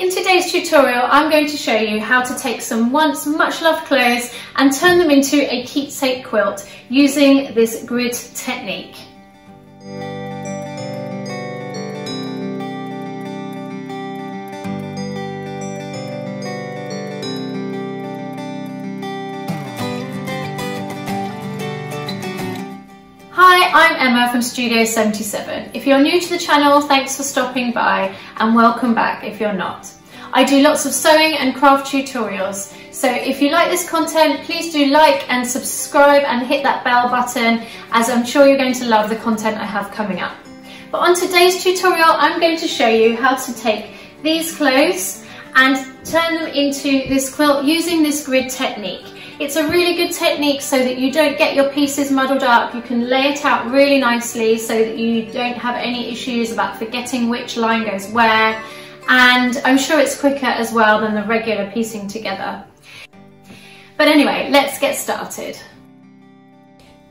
In today's tutorial, I'm going to show you how to take some once much loved clothes and turn them into a keepsake quilt using this grid technique. Hi, I'm Emma from Studio 77. If you're new to the channel, thanks for stopping by and welcome back if you're not. I do lots of sewing and craft tutorials, so if you like this content, please do like and subscribe and hit that bell button, as I'm sure you're going to love the content I have coming up. But on today's tutorial, I'm going to show you how to take these clothes and turn them into this quilt using this grid technique. It's a really good technique so that you don't get your pieces muddled up. You can lay it out really nicely so that you don't have any issues about forgetting which line goes where, and I'm sure it's quicker as well than the regular piecing together. But anyway, let's get started.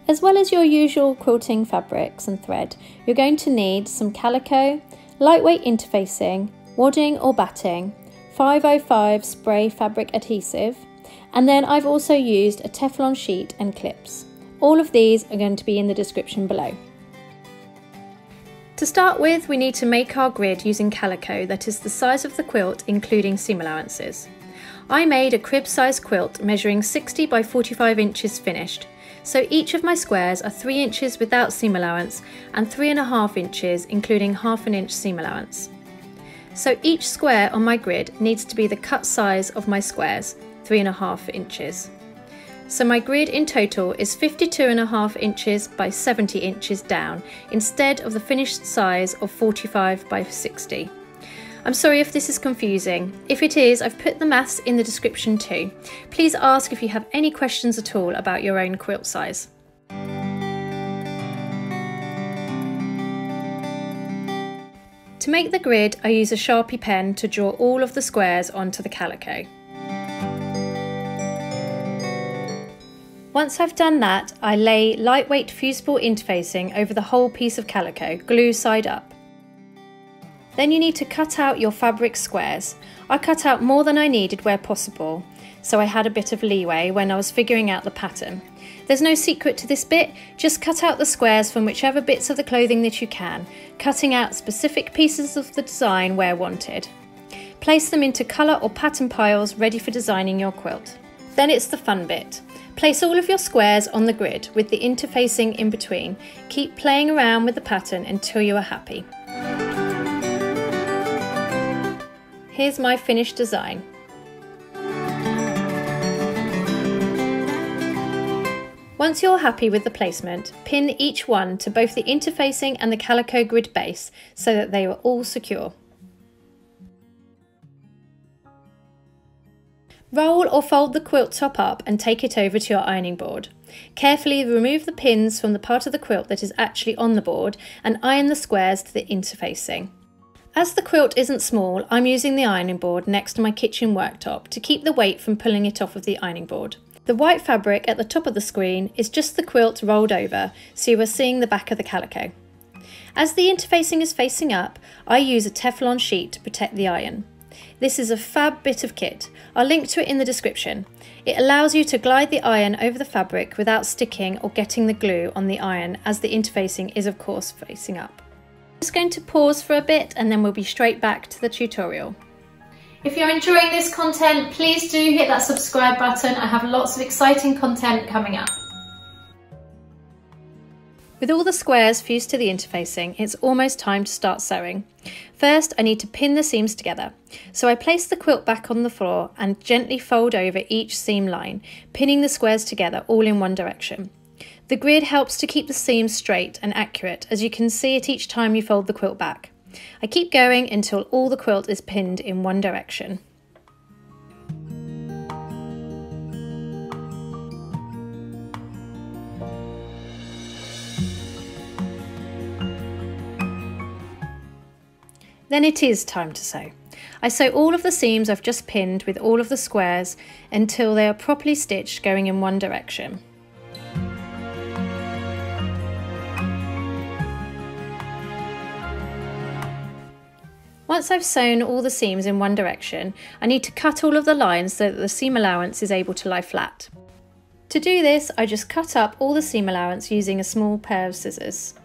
As well as your usual quilting fabrics and thread, you're going to need some calico, lightweight interfacing, wadding or batting, 505 spray fabric adhesive, and then I've also used a Teflon sheet and clips. All of these are going to be in the description below. To start with, we need to make our grid using calico that is the size of the quilt including seam allowances. I made a crib size quilt measuring 60 by 45 inches finished, so each of my squares are 3 inches without seam allowance and 3.5 inches including ½ inch seam allowance. So each square on my grid needs to be the cut size of my squares, 3.5 inches. So my grid in total is 52.5 inches by 70 inches down, instead of the finished size of 45 by 60. I'm sorry if this is confusing. If it is, I've put the maths in the description too. Please ask if you have any questions at all about your own quilt size. To make the grid, I use a Sharpie pen to draw all of the squares onto the calico. Once I've done that, I lay lightweight fusible interfacing over the whole piece of calico, glue side up. Then you need to cut out your fabric squares. I cut out more than I needed where possible, so I had a bit of leeway when I was figuring out the pattern. There's no secret to this bit, just cut out the squares from whichever bits of the clothing that you can, cutting out specific pieces of the design where wanted. Place them into colour or pattern piles ready for designing your quilt. Then it's the fun bit. Place all of your squares on the grid with the interfacing in between. Keep playing around with the pattern until you are happy. Here's my finished design. Once you're happy with the placement, pin each one to both the interfacing and the calico grid base so that they are all secure. Roll or fold the quilt top up and take it over to your ironing board. Carefully remove the pins from the part of the quilt that is actually on the board and iron the squares to the interfacing. As the quilt isn't small, I'm using the ironing board next to my kitchen worktop to keep the weight from pulling it off of the ironing board. The white fabric at the top of the screen is just the quilt rolled over, so you are seeing the back of the calico. As the interfacing is facing up, I use a Teflon sheet to protect the iron. This is a fab bit of kit. I'll link to it in the description. It allows you to glide the iron over the fabric without sticking or getting the glue on the iron, as the interfacing is of course facing up. I'm just going to pause for a bit and then we'll be straight back to the tutorial. If you're enjoying this content, please do hit that subscribe button. I have lots of exciting content coming up. With all the squares fused to the interfacing, it's almost time to start sewing. First, I need to pin the seams together. So I place the quilt back on the floor and gently fold over each seam line, pinning the squares together all in one direction. The grid helps to keep the seams straight and accurate, as you can see it each time you fold the quilt back. I keep going until all the quilt is pinned in one direction. Then it is time to sew. I sew all of the seams I've just pinned with all of the squares until they are properly stitched going in one direction. Once I've sewn all the seams in one direction, I need to cut all of the lines so that the seam allowance is able to lie flat. To do this, I just cut up all the seam allowance using a small pair of scissors.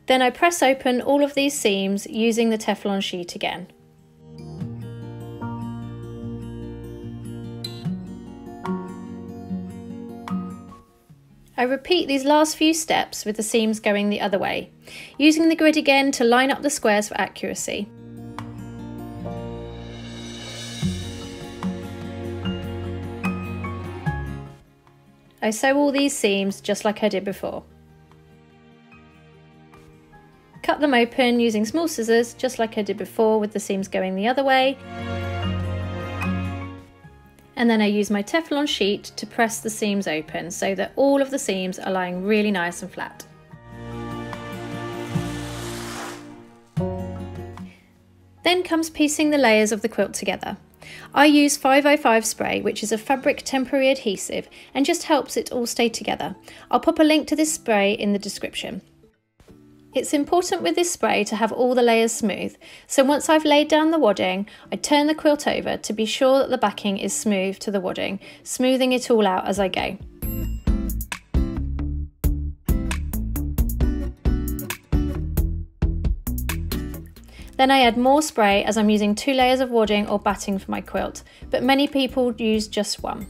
Then I press open all of these seams using the Teflon sheet again. I repeat these last few steps with the seams going the other way, using the grid again to line up the squares for accuracy. I sew all these seams just like I did before. Cut them open using small scissors just like I did before with the seams going the other way. And then I use my Teflon sheet to press the seams open so that all of the seams are lying really nice and flat. Then comes piecing the layers of the quilt together. I use 505 spray, which is a fabric temporary adhesive and just helps it all stay together. I'll pop a link to this spray in the description. It's important with this spray to have all the layers smooth, so once I've laid down the wadding, I turn the quilt over to be sure that the backing is smooth to the wadding, smoothing it all out as I go. Then I add more spray as I'm using 2 layers of wadding or batting for my quilt, but many people use just one.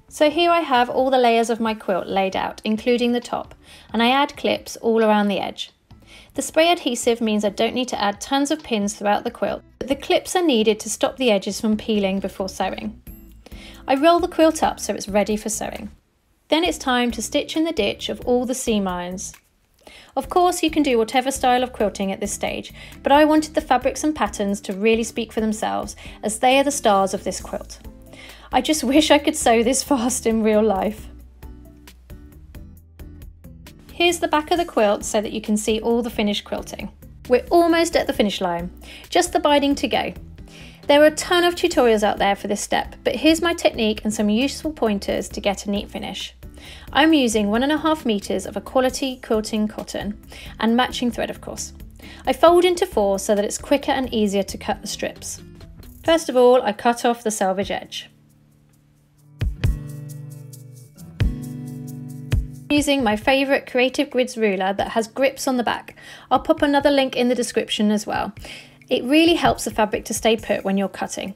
So here I have all the layers of my quilt laid out, including the top, and I add clips all around the edge. The spray adhesive means I don't need to add tons of pins throughout the quilt, but the clips are needed to stop the edges from peeling before sewing. I roll the quilt up so it's ready for sewing. Then it's time to stitch in the ditch of all the seam irons. Of course you can do whatever style of quilting at this stage, but I wanted the fabrics and patterns to really speak for themselves as they are the stars of this quilt. I just wish I could sew this fast in real life. Here's the back of the quilt so that you can see all the finished quilting. We're almost at the finish line, just the binding to go. There are a ton of tutorials out there for this step, but here's my technique and some useful pointers to get a neat finish. I'm using 1.5 meters of a quality quilting cotton and matching thread, of course. I fold into 4 so that it's quicker and easier to cut the strips. First of all, I cut off the selvage edge. Using my favourite Creative Grids ruler that has grips on the back. I'll pop another link in the description as well. It really helps the fabric to stay put when you're cutting.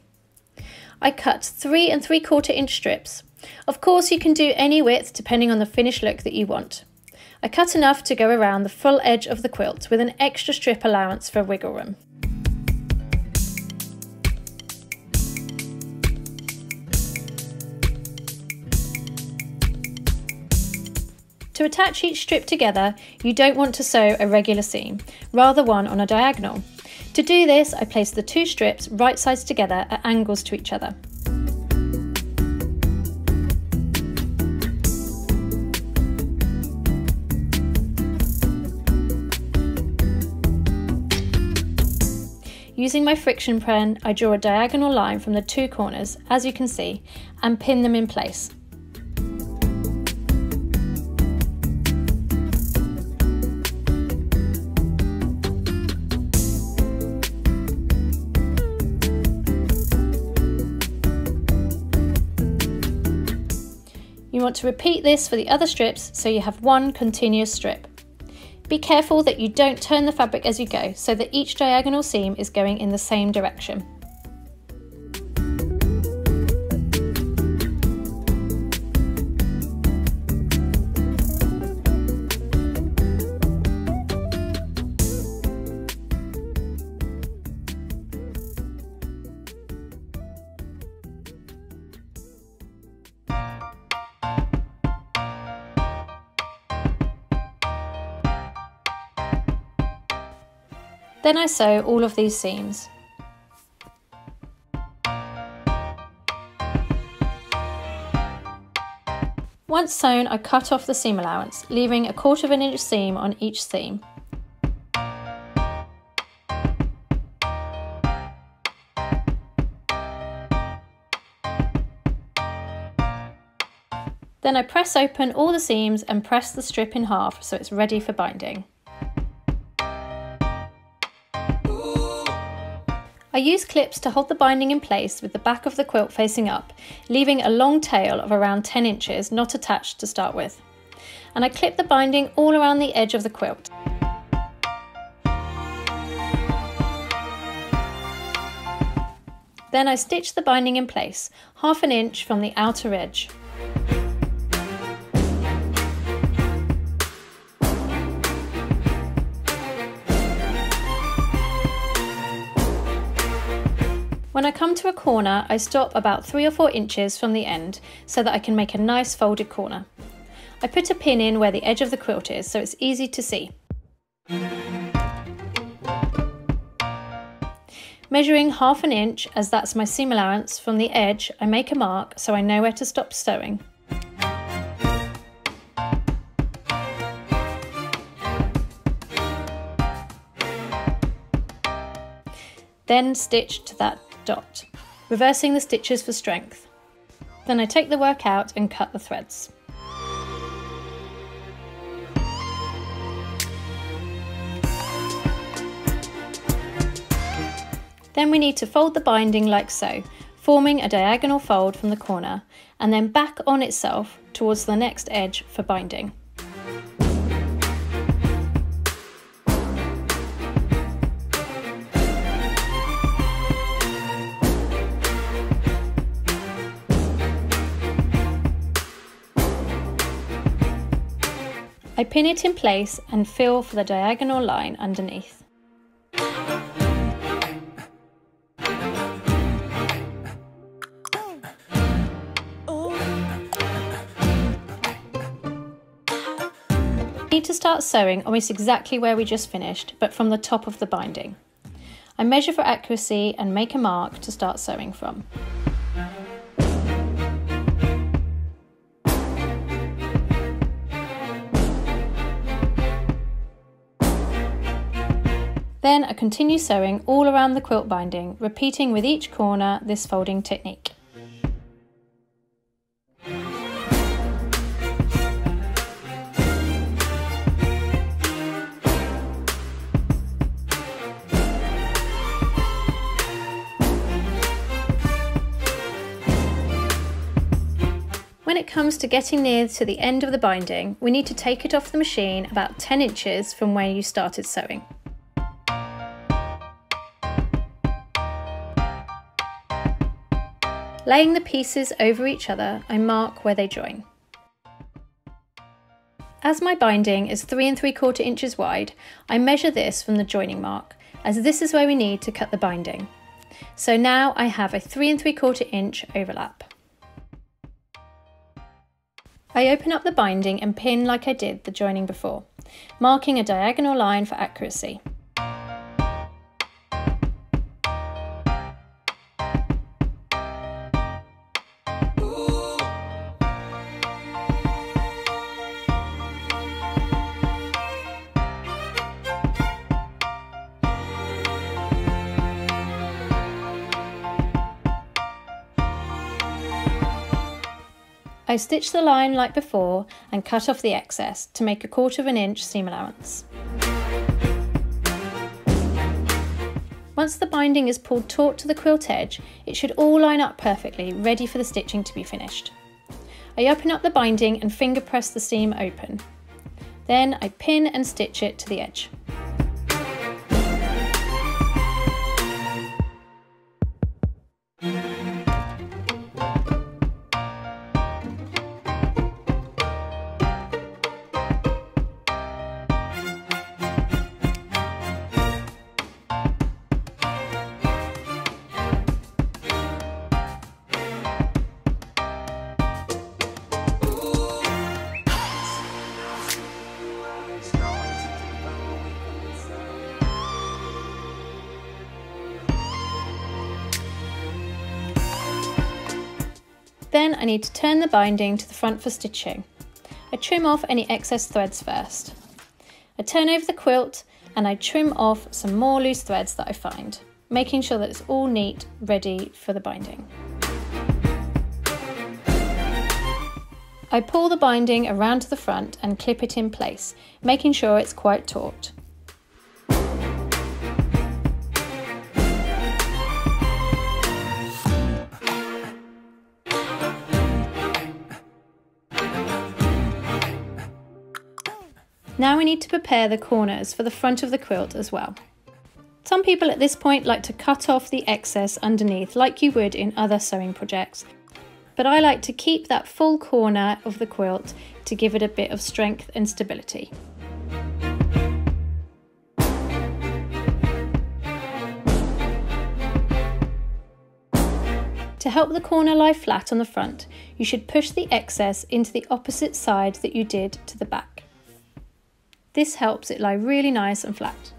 I cut 3 3/4 inch strips. Of course you can do any width depending on the finished look that you want. I cut enough to go around the full edge of the quilt with an extra strip allowance for wiggle room. To attach each strip together, you don't want to sew a regular seam, rather one on a diagonal. To do this, I place the 2 strips right sides together at angles to each other. Using my friction pen, I draw a diagonal line from the 2 corners, as you can see, and pin them in place. You want to repeat this for the other strips so you have one continuous strip. Be careful that you don't turn the fabric as you go so that each diagonal seam is going in the same direction. Then I sew all of these seams. Once sewn, I cut off the seam allowance, leaving a 1/4 inch seam on each seam. Then I press open all the seams and press the strip in half so it's ready for binding. I use clips to hold the binding in place with the back of the quilt facing up, leaving a long tail of around 10 inches not attached to start with. And I clip the binding all around the edge of the quilt. Then I stitch the binding in place, 1/2 inch from the outer edge. When I come to a corner, I stop about 3 or 4 inches from the end so that I can make a nice folded corner. I put a pin in where the edge of the quilt is so it's easy to see. Measuring 1/2 inch, as that's my seam allowance, from the edge, I make a mark so I know where to stop sewing. Then stitch to that dot, reversing the stitches for strength. Then I take the work out and cut the threads. Then we need to fold the binding like so, forming a diagonal fold from the corner, and then back on itself towards the next edge for binding. I pin it in place and feel for the diagonal line underneath. I need to start sewing almost exactly where we just finished, but from the top of the binding. I measure for accuracy and make a mark to start sewing from. Then I continue sewing all around the quilt binding, repeating with each corner this folding technique. When it comes to getting near to the end of the binding, we need to take it off the machine about 10 inches from where you started sewing. Laying the pieces over each other, I mark where they join. As my binding is 3 3/4 inches wide, I measure this from the joining mark, as this is where we need to cut the binding. So now I have a 3 3/4 inch overlap. I open up the binding and pin like I did the joining before, marking a diagonal line for accuracy. I stitch the line like before and cut off the excess to make a 1/4 inch seam allowance. Once the binding is pulled taut to the quilt edge, it should all line up perfectly, ready for the stitching to be finished. I open up the binding and finger press the seam open. Then I pin and stitch it to the edge. Then I need to turn the binding to the front for stitching. I trim off any excess threads first. I turn over the quilt and I trim off some more loose threads that I find, making sure that it's all neat, ready for the binding. I pull the binding around to the front and clip it in place, making sure it's quite taut. Now we need to prepare the corners for the front of the quilt as well. Some people at this point like to cut off the excess underneath like you would in other sewing projects, but I like to keep that full corner of the quilt to give it a bit of strength and stability. To help the corner lie flat on the front, you should push the excess into the opposite side that you did to the back. This helps it lie really nice and flat.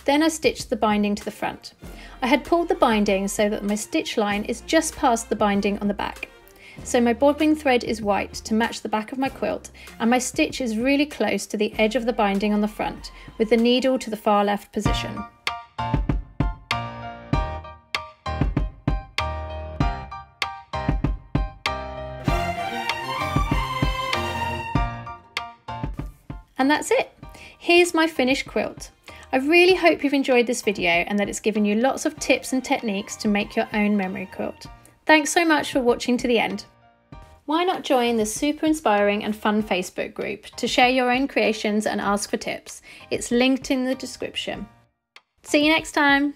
Then I stitched the binding to the front. I had pulled the binding so that my stitch line is just past the binding on the back. So my bobbin thread is white to match the back of my quilt, and my stitch is really close to the edge of the binding on the front, with the needle to the far left position. And that's it. Here's my finished quilt. I really hope you've enjoyed this video and that it's given you lots of tips and techniques to make your own memory quilt. Thanks so much for watching to the end. Why not join the super inspiring and fun Facebook group to share your own creations and ask for tips? It's linked in the description. See you next time.